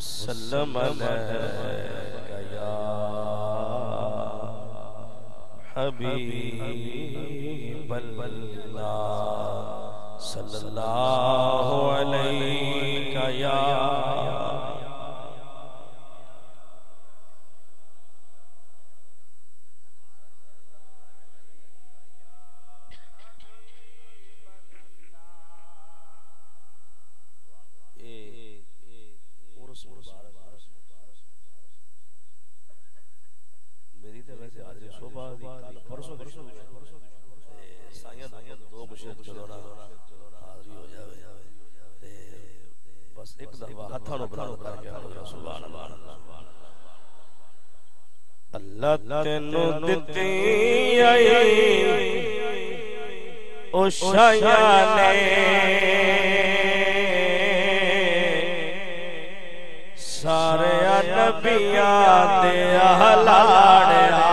وسلم علیک یا حبیب اللہ صلی اللہ علیک یا اللہ تینو دتی آئی او شایانے سارے نبیاں دے اہلاڑیا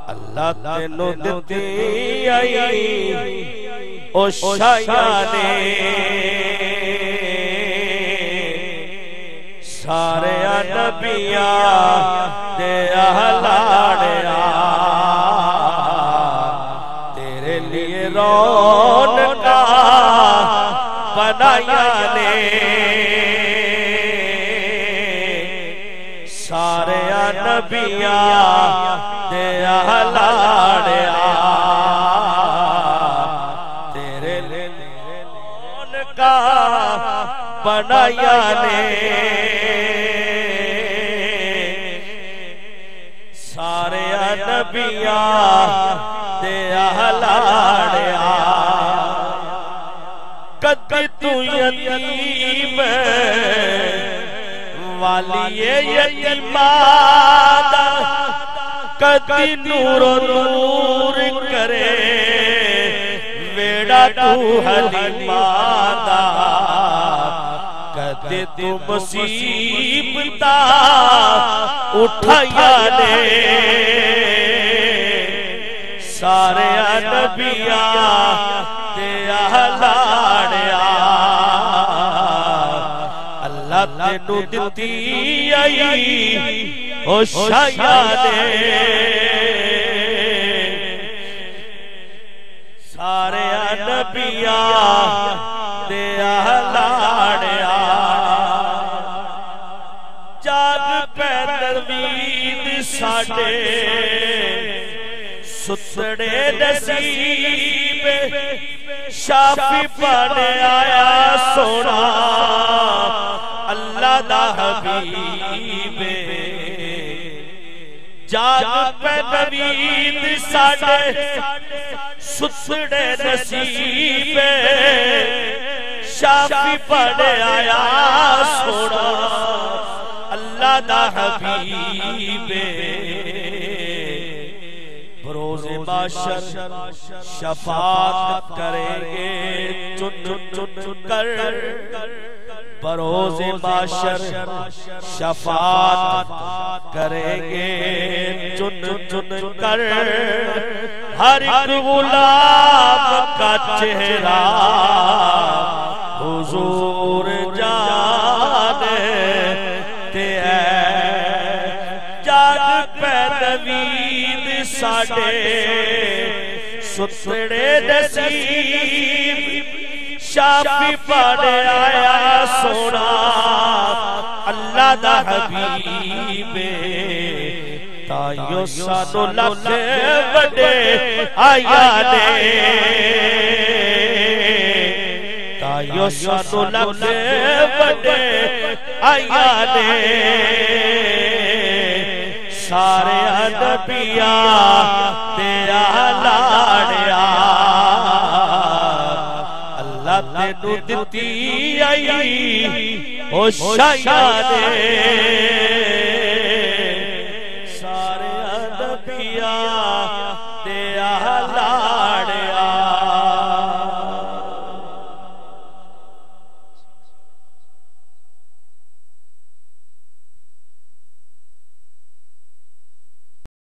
اللہ تینو دتی آئی او شایانے سارے نبیاں دے اہلاڑیا تیرے لیے رونقاں بنایا نے سارے نبیاں دے اہلاڑیا تیرے لیے رونقاں بنایا نے سارے نبیاں دے اہلاڑیا کدی تو یتیم والی یتیماں کدی نور و نور کرے ویڑا تو حلیماں دا کدی تو مصیبتاں اٹھایا نے سارے نبیاں دے اہلاڑیا اللہ تینو دتی آئی او شایانے سارے نبیاں دے اہلاڑیا جاگ پہ نوید ساڑے ستڑے نصیب شافی پانے آیا سونا اللہ دا حبیب جاگ پہ نوید ساڑے ستڑے نصیب شافی پانے آیا سونا اللہ دا حبیب بروز محشر شفاعت کریں گے چن چن کر بروز محشر شفاعت کریں گے چن چن کر ہر ایک غلام کا چہرہ حضور جانتے ہیں جاگ پہ نوید ساڑے ستڑے نصیب شافی پانے آیا سونا اللہ دا حبیب تائیو سانو لکھ بڑے آیا نے تائیو سانو لکھ بڑے آیا نے سارے نبیاں دے اہلاڑیا اللہ تینو دتی آئی او شایانے